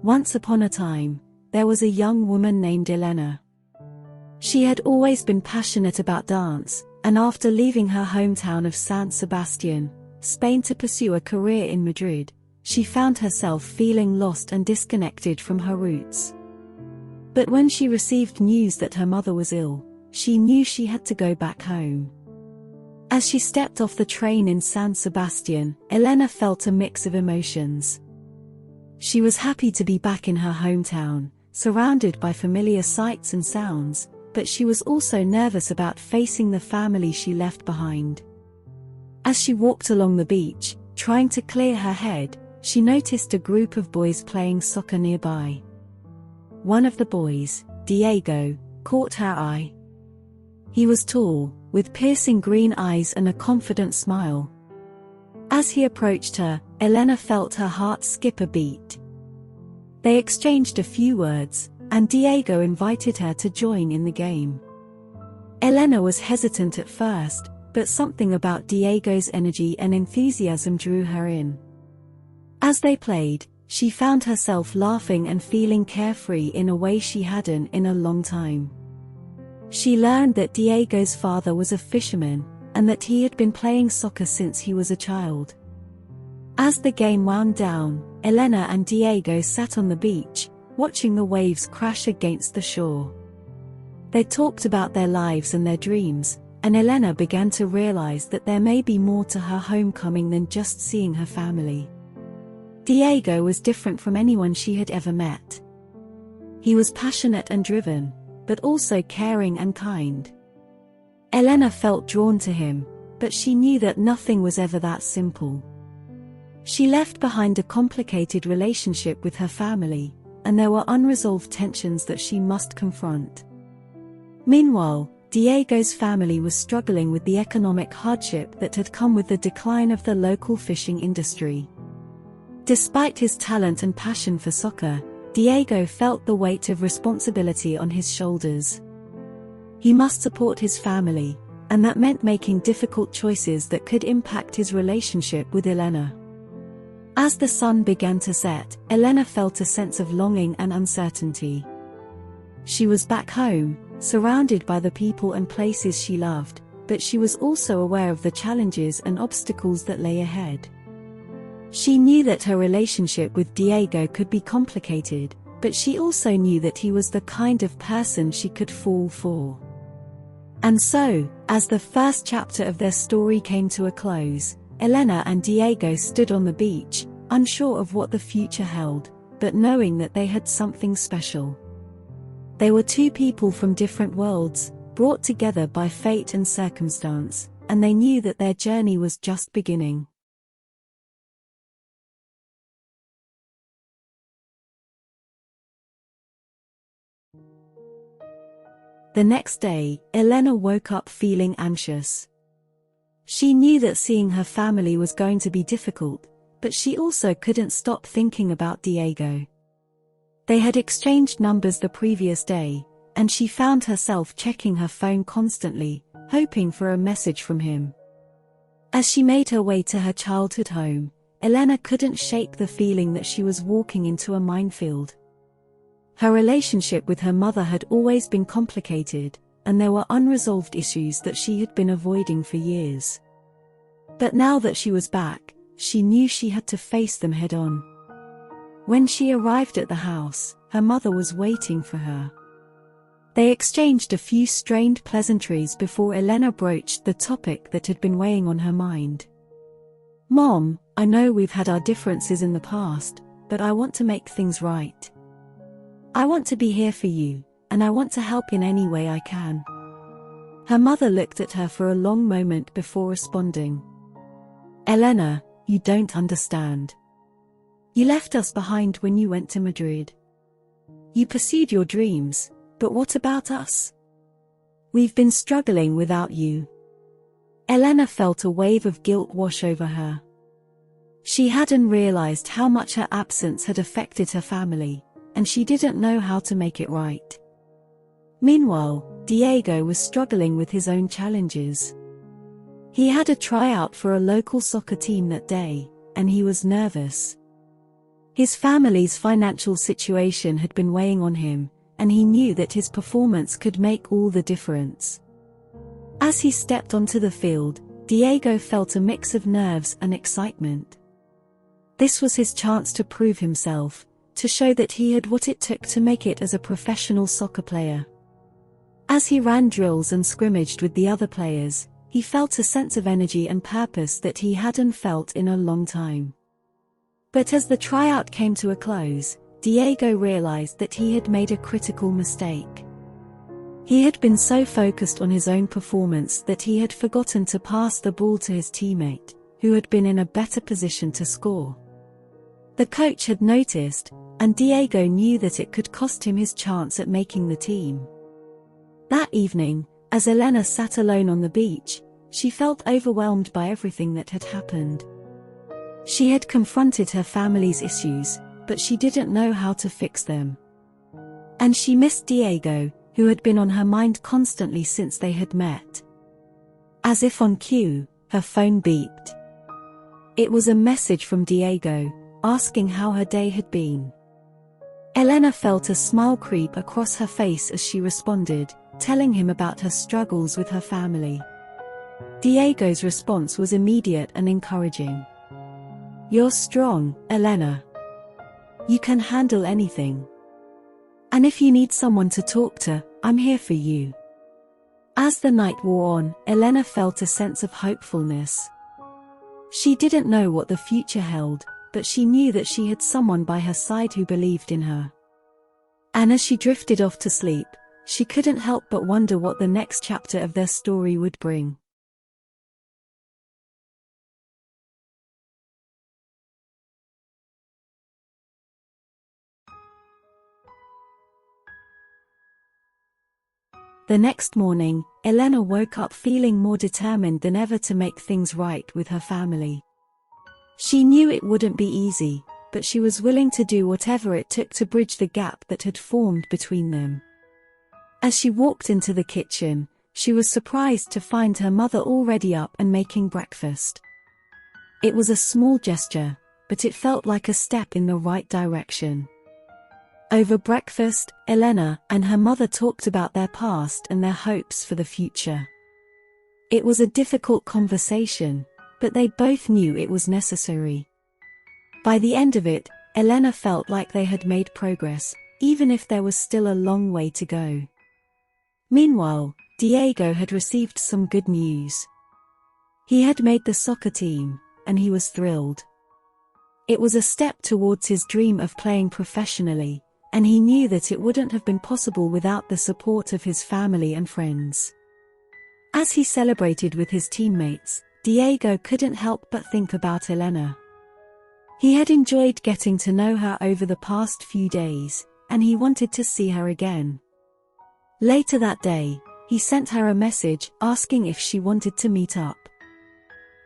Once upon a time, there was a young woman named Elena. She had always been passionate about dance, and after leaving her hometown of San Sebastian, Spain to pursue a career in Madrid, she found herself feeling lost and disconnected from her roots. But when she received news that her mother was ill, she knew she had to go back home. As she stepped off the train in San Sebastian, Elena felt a mix of emotions. She was happy to be back in her hometown, surrounded by familiar sights and sounds, but she was also nervous about facing the family she left behind. As she walked along the beach, trying to clear her head, she noticed a group of boys playing soccer nearby. One of the boys, Diego, caught her eye. He was tall, with piercing green eyes and a confident smile. As he approached her, Elena felt her heart skip a beat. They exchanged a few words, and Diego invited her to join in the game. Elena was hesitant at first, but something about Diego's energy and enthusiasm drew her in. As they played, she found herself laughing and feeling carefree in a way she hadn't in a long time. She learned that Diego's father was a fisherman, and that he had been playing soccer since he was a child. As the game wound down, Elena and Diego sat on the beach, watching the waves crash against the shore. They talked about their lives and their dreams, and Elena began to realize that there may be more to her homecoming than just seeing her family. Diego was different from anyone she had ever met. He was passionate and driven, but also caring and kind. Elena felt drawn to him, but she knew that nothing was ever that simple. She left behind a complicated relationship with her family, and there were unresolved tensions that she must confront. Meanwhile, Diego's family was struggling with the economic hardship that had come with the decline of the local fishing industry. Despite his talent and passion for soccer, Diego felt the weight of responsibility on his shoulders. He must support his family, and that meant making difficult choices that could impact his relationship with Elena. As the sun began to set, Elena felt a sense of longing and uncertainty. She was back home, surrounded by the people and places she loved, but she was also aware of the challenges and obstacles that lay ahead. She knew that her relationship with Diego could be complicated, but she also knew that he was the kind of person she could fall for. And so, as the first chapter of their story came to a close, Elena and Diego stood on the beach, unsure of what the future held, but knowing that they had something special. They were two people from different worlds, brought together by fate and circumstance, and they knew that their journey was just beginning. The next day, Elena woke up feeling anxious. She knew that seeing her family was going to be difficult, but she also couldn't stop thinking about Diego. They had exchanged numbers the previous day, and she found herself checking her phone constantly, hoping for a message from him. As she made her way to her childhood home, Elena couldn't shake the feeling that she was walking into a minefield. Her relationship with her mother had always been complicated, and there were unresolved issues that she had been avoiding for years. But now that she was back, she knew she had to face them head-on. When she arrived at the house, her mother was waiting for her. They exchanged a few strained pleasantries before Elena broached the topic that had been weighing on her mind. "Mom, I know we've had our differences in the past, but I want to make things right. I want to be here for you, and I want to help in any way I can." Her mother looked at her for a long moment before responding. "Elena, you don't understand. You left us behind when you went to Madrid. You pursued your dreams, but what about us? We've been struggling without you." Elena felt a wave of guilt wash over her. She hadn't realized how much her absence had affected her family, and she didn't know how to make it right. Meanwhile, Diego was struggling with his own challenges. He had a tryout for a local soccer team that day, and he was nervous. His family's financial situation had been weighing on him, and he knew that his performance could make all the difference. As he stepped onto the field, Diego felt a mix of nerves and excitement. This was his chance to prove himself, to show that he had what it took to make it as a professional soccer player. As he ran drills and scrimmaged with the other players, he felt a sense of energy and purpose that he hadn't felt in a long time. But as the tryout came to a close, Diego realized that he had made a critical mistake. He had been so focused on his own performance that he had forgotten to pass the ball to his teammate, who had been in a better position to score. The coach had noticed, and Diego knew that it could cost him his chance at making the team. That evening, as Elena sat alone on the beach, she felt overwhelmed by everything that had happened. She had confronted her family's issues, but she didn't know how to fix them. And she missed Diego, who had been on her mind constantly since they had met. As if on cue, her phone beeped. It was a message from Diego, asking how her day had been. Elena felt a smile creep across her face as she responded, telling him about her struggles with her family. Diego's response was immediate and encouraging. "You're strong, Elena. You can handle anything. And if you need someone to talk to, I'm here for you." As the night wore on, Elena felt a sense of hopefulness. She didn't know what the future held, but she knew that she had someone by her side who believed in her. And as she drifted off to sleep, she couldn't help but wonder what the next chapter of their story would bring. The next morning, Elena woke up feeling more determined than ever to make things right with her family. She knew it wouldn't be easy, but she was willing to do whatever it took to bridge the gap that had formed between them. As she walked into the kitchen, she was surprised to find her mother already up and making breakfast. It was a small gesture, but it felt like a step in the right direction. Over breakfast, Elena and her mother talked about their past and their hopes for the future. It was a difficult conversation, but they both knew it was necessary. By the end of it, Elena felt like they had made progress, even if there was still a long way to go. Meanwhile, Diego had received some good news. He had made the soccer team, and he was thrilled. It was a step towards his dream of playing professionally, and he knew that it wouldn't have been possible without the support of his family and friends. As he celebrated with his teammates, Diego couldn't help but think about Elena. He had enjoyed getting to know her over the past few days, and he wanted to see her again. Later that day, he sent her a message asking if she wanted to meet up.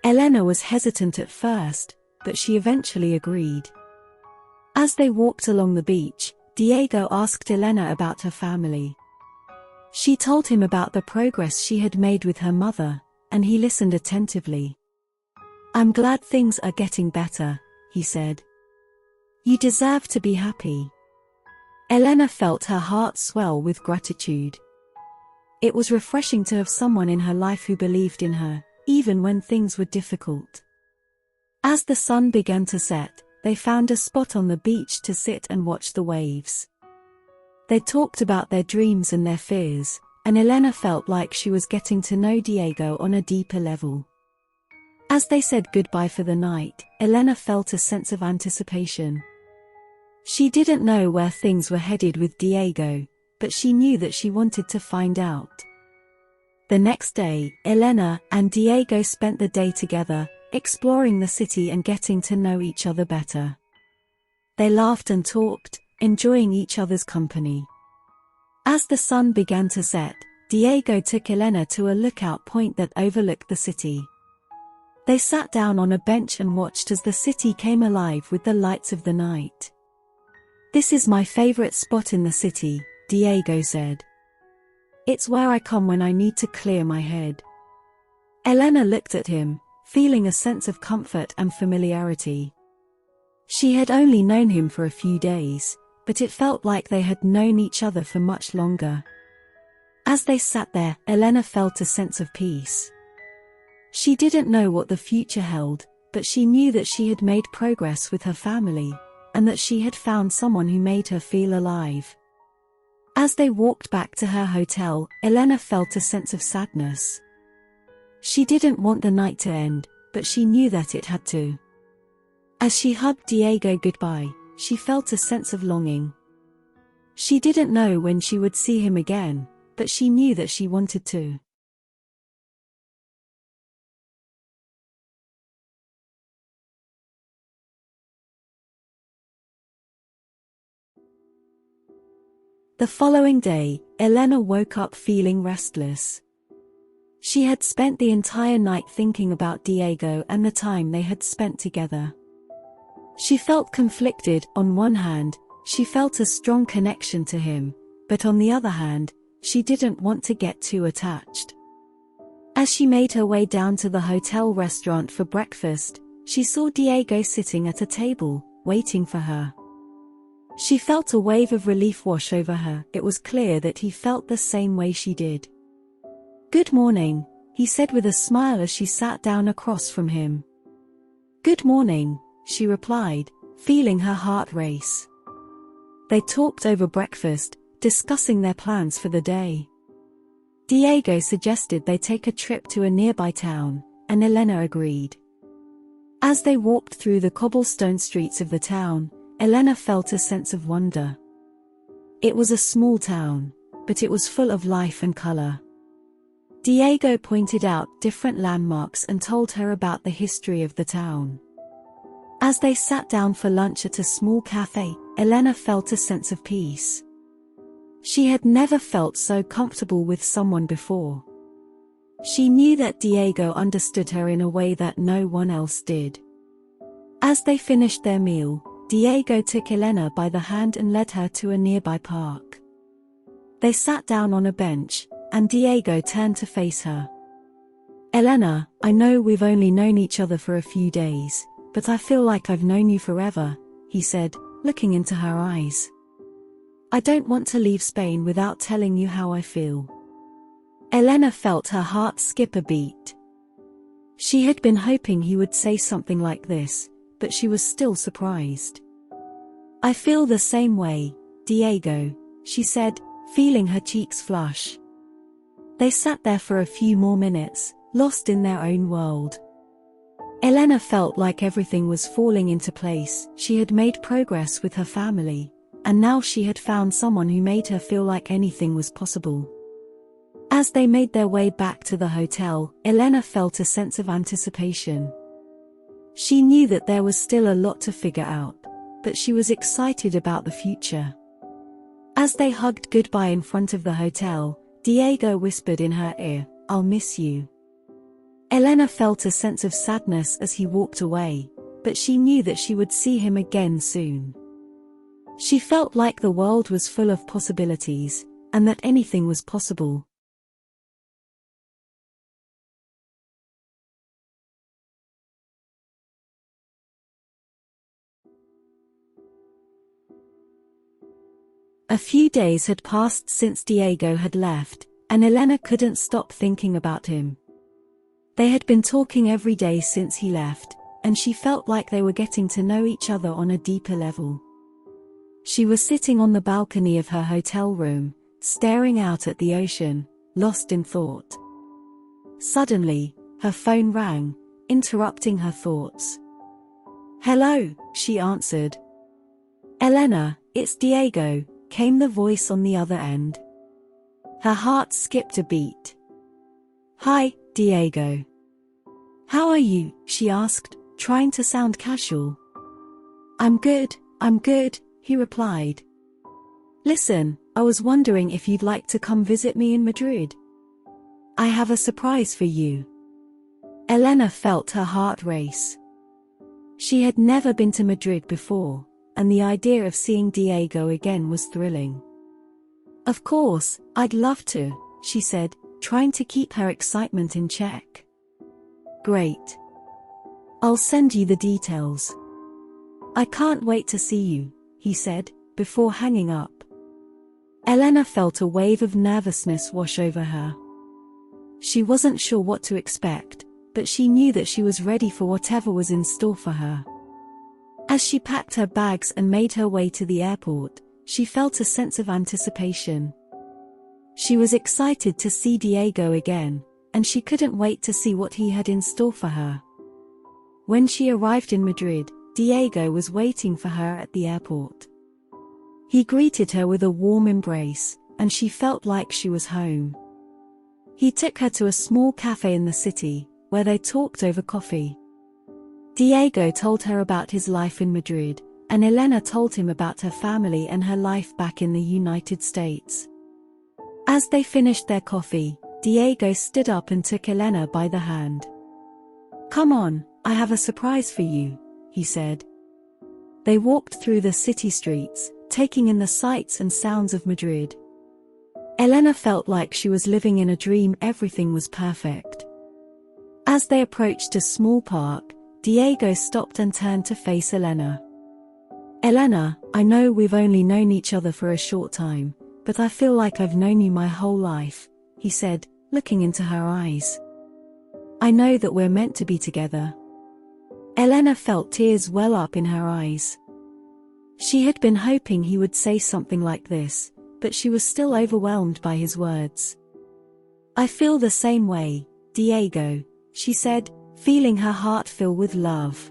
Elena was hesitant at first, but she eventually agreed. As they walked along the beach, Diego asked Elena about her family. She told him about the progress she had made with her mother, and he listened attentively. "I'm glad things are getting better," he said. "You deserve to be happy." Elena felt her heart swell with gratitude. It was refreshing to have someone in her life who believed in her, even when things were difficult. As the sun began to set, they found a spot on the beach to sit and watch the waves. They talked about their dreams and their fears, and Elena felt like she was getting to know Diego on a deeper level. As they said goodbye for the night, Elena felt a sense of anticipation. She didn't know where things were headed with Diego, but she knew that she wanted to find out. The next day, Elena and Diego spent the day together, exploring the city and getting to know each other better. They laughed and talked, enjoying each other's company. As the sun began to set, Diego took Elena to a lookout point that overlooked the city. They sat down on a bench and watched as the city came alive with the lights of the night. "This is my favorite spot in the city," Diego said. "It's where I come when I need to clear my head." Elena looked at him, feeling a sense of comfort and familiarity. She had only known him for a few days, but it felt like they had known each other for much longer. As they sat there, Elena felt a sense of peace. She didn't know what the future held, but she knew that she had made progress with her family, and that she had found someone who made her feel alive. As they walked back to her hotel, Elena felt a sense of sadness. She didn't want the night to end, but she knew that it had to. As she hugged Diego goodbye, she felt a sense of longing. She didn't know when she would see him again, but she knew that she wanted to. The following day, Elena woke up feeling restless. She had spent the entire night thinking about Diego and the time they had spent together. She felt conflicted. On one hand, she felt a strong connection to him, but on the other hand, she didn't want to get too attached. As she made her way down to the hotel restaurant for breakfast, she saw Diego sitting at a table, waiting for her. She felt a wave of relief wash over her. It was clear that he felt the same way she did. "Good morning," he said with a smile as she sat down across from him. "Good morning," she replied, feeling her heart race. They talked over breakfast, discussing their plans for the day. Diego suggested they take a trip to a nearby town, and Elena agreed. As they walked through the cobblestone streets of the town, Elena felt a sense of wonder. It was a small town, but it was full of life and color. Diego pointed out different landmarks and told her about the history of the town. As they sat down for lunch at a small cafe, Elena felt a sense of peace. She had never felt so comfortable with someone before. She knew that Diego understood her in a way that no one else did. As they finished their meal, Diego took Elena by the hand and led her to a nearby park. They sat down on a bench, and Diego turned to face her. "Elena, I know we've only known each other for a few days, but I feel like I've known you forever," he said, looking into her eyes. "I don't want to leave Spain without telling you how I feel." Elena felt her heart skip a beat. She had been hoping he would say something like this, but she was still surprised. "I feel the same way, Diego," she said, feeling her cheeks flush. They sat there for a few more minutes, lost in their own world. Elena felt like everything was falling into place. She had made progress with her family, and now she had found someone who made her feel like anything was possible. As they made their way back to the hotel, Elena felt a sense of anticipation. She knew that there was still a lot to figure out, but she was excited about the future. As they hugged goodbye in front of the hotel, Diego whispered in her ear, "I'll miss you." Elena felt a sense of sadness as he walked away, but she knew that she would see him again soon. She felt like the world was full of possibilities, and that anything was possible. A few days had passed since Diego had left, and Elena couldn't stop thinking about him. They had been talking every day since he left, and she felt like they were getting to know each other on a deeper level. She was sitting on the balcony of her hotel room, staring out at the ocean, lost in thought. Suddenly, her phone rang, interrupting her thoughts. "Hello," she answered. "Elena, it's Diego," came the voice on the other end. Her heart skipped a beat. "Hi, Diego. How are you?" she asked, trying to sound casual. I'm good, he replied. "Listen, I was wondering if you'd like to come visit me in Madrid. I have a surprise for you." Elena felt her heart race. She had never been to Madrid before, and the idea of seeing Diego again was thrilling. "Of course, I'd love to," she said, trying to keep her excitement in check. "Great. I'll send you the details." "I can't wait to see you," he said, before hanging up. Elena felt a wave of nervousness wash over her. She wasn't sure what to expect, but she knew that she was ready for whatever was in store for her. As she packed her bags and made her way to the airport, she felt a sense of anticipation. She was excited to see Diego again, and she couldn't wait to see what he had in store for her. When she arrived in Madrid, Diego was waiting for her at the airport. He greeted her with a warm embrace, and she felt like she was home. He took her to a small cafe in the city, where they talked over coffee. Diego told her about his life in Madrid, and Elena told him about her family and her life back in the United States. As they finished their coffee, Diego stood up and took Elena by the hand. "Come on, I have a surprise for you," he said. They walked through the city streets, taking in the sights and sounds of Madrid. Elena felt like she was living in a dream. Everything was perfect. As they approached a small park, Diego stopped and turned to face Elena. "Elena, I know we've only known each other for a short time, but I feel like I've known you my whole life," he said, looking into her eyes. "I know that we're meant to be together." Elena felt tears well up in her eyes. She had been hoping he would say something like this, but she was still overwhelmed by his words. "I feel the same way, Diego," she said, feeling her heart fill with love.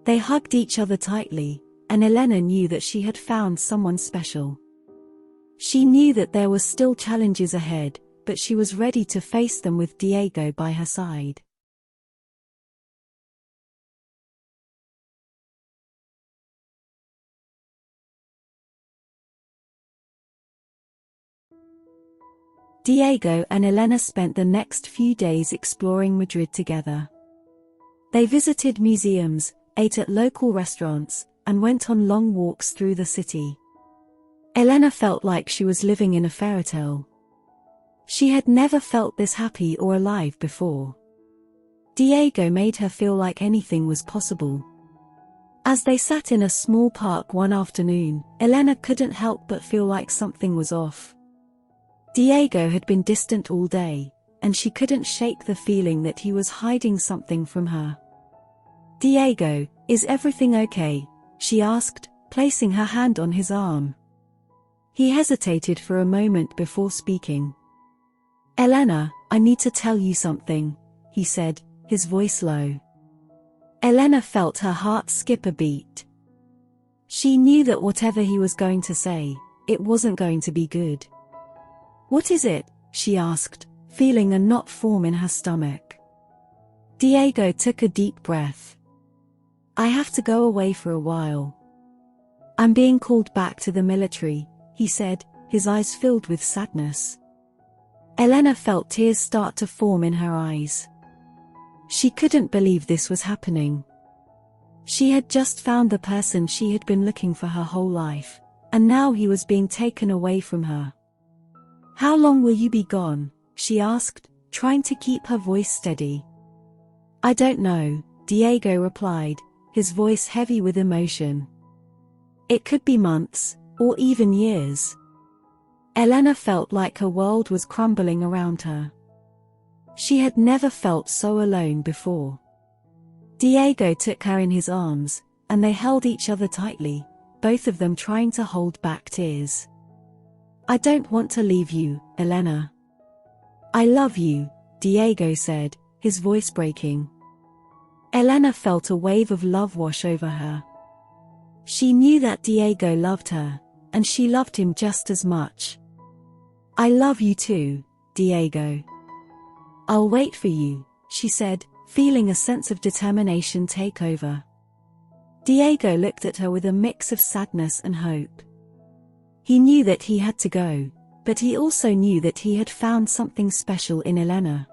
They hugged each other tightly, and Elena knew that she had found someone special. She knew that there were still challenges ahead, but she was ready to face them with Diego by her side. Diego and Elena spent the next few days exploring Madrid together. They visited museums, ate at local restaurants, and went on long walks through the city. Elena felt like she was living in a fairy tale. She had never felt this happy or alive before. Diego made her feel like anything was possible. As they sat in a small park one afternoon, Elena couldn't help but feel like something was off. Diego had been distant all day, and she couldn't shake the feeling that he was hiding something from her. "Diego, is everything okay?" she asked, placing her hand on his arm. He hesitated for a moment before speaking. "Elena, I need to tell you something," he said, his voice low. Elena felt her heart skip a beat. She knew that whatever he was going to say, it wasn't going to be good. "What is it?" she asked, feeling a knot form in her stomach. Diego took a deep breath. "I have to go away for a while. I'm being called back to the military," he said, his eyes filled with sadness. Elena felt tears start to form in her eyes. She couldn't believe this was happening. She had just found the person she had been looking for her whole life, and now he was being taken away from her. "How long will you be gone?" she asked, trying to keep her voice steady. "I don't know," Diego replied, his voice heavy with emotion. "It could be months, or even years." Elena felt like her world was crumbling around her. She had never felt so alone before. Diego took her in his arms, and they held each other tightly, both of them trying to hold back tears. "I don't want to leave you, Elena. I love you," Diego said, his voice breaking. Elena felt a wave of love wash over her. She knew that Diego loved her, and she loved him just as much. "I love you too, Diego. I'll wait for you," she said, feeling a sense of determination take over. Diego looked at her with a mix of sadness and hope. He knew that he had to go, but he also knew that he had found something special in Elena.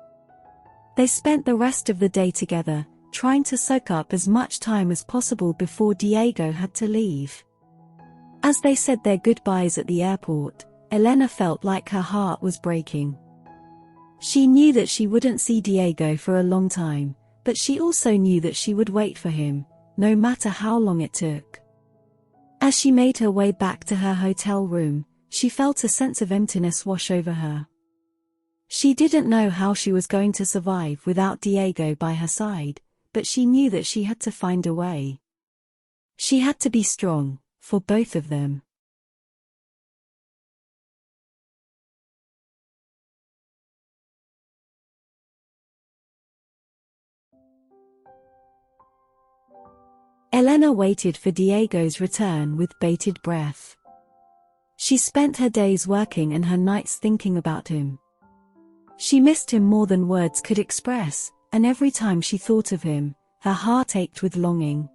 They spent the rest of the day together, trying to soak up as much time as possible before Diego had to leave. As they said their goodbyes at the airport, Elena felt like her heart was breaking. She knew that she wouldn't see Diego for a long time, but she also knew that she would wait for him, no matter how long it took. As she made her way back to her hotel room, she felt a sense of emptiness wash over her. She didn't know how she was going to survive without Diego by her side, but she knew that she had to find a way. She had to be strong, for both of them. Elena waited for Diego's return with bated breath. She spent her days working and her nights thinking about him. She missed him more than words could express, and every time she thought of him, her heart ached with longing.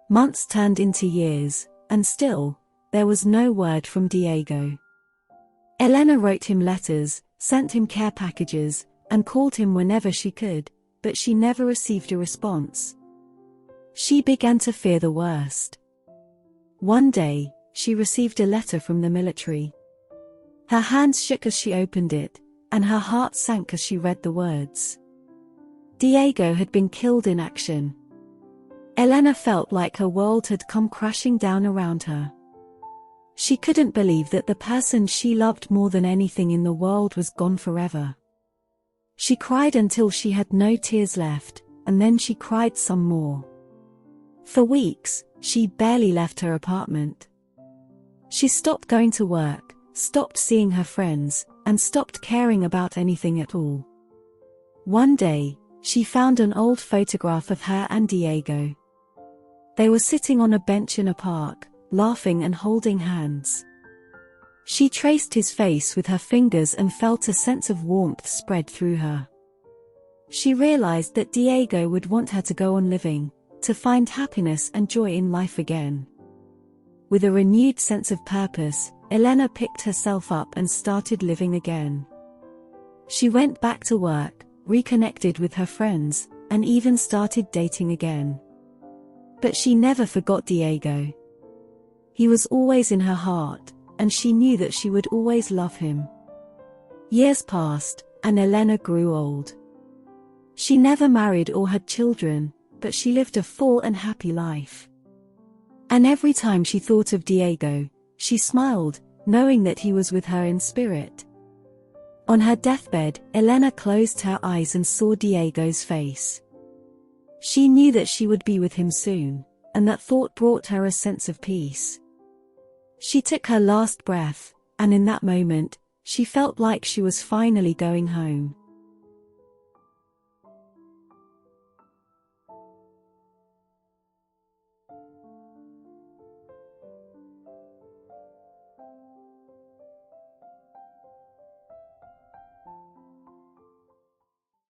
Months turned into years, and still, there was no word from Diego. Elena wrote him letters, sent him care packages, and called him whenever she could, but she never received a response. She began to fear the worst. One day, she received a letter from the military. Her hands shook as she opened it, and her heart sank as she read the words. Diego had been killed in action. Elena felt like her world had come crashing down around her. She couldn't believe that the person she loved more than anything in the world was gone forever. She cried until she had no tears left, and then she cried some more. For weeks, she barely left her apartment. She stopped going to work, stopped seeing her friends, and stopped caring about anything at all. One day, she found an old photograph of her and Diego. They were sitting on a bench in a park, laughing and holding hands. She traced his face with her fingers and felt a sense of warmth spread through her. She realized that Diego would want her to go on living, to find happiness and joy in life again. With a renewed sense of purpose, Elena picked herself up and started living again. She went back to work, reconnected with her friends, and even started dating again. But she never forgot Diego. He was always in her heart, and she knew that she would always love him. Years passed, and Elena grew old. She never married or had children, but she lived a full and happy life. And every time she thought of Diego, she smiled, knowing that he was with her in spirit. On her deathbed, Elena closed her eyes and saw Diego's face. She knew that she would be with him soon, and that thought brought her a sense of peace. She took her last breath, and in that moment, she felt like she was finally going home.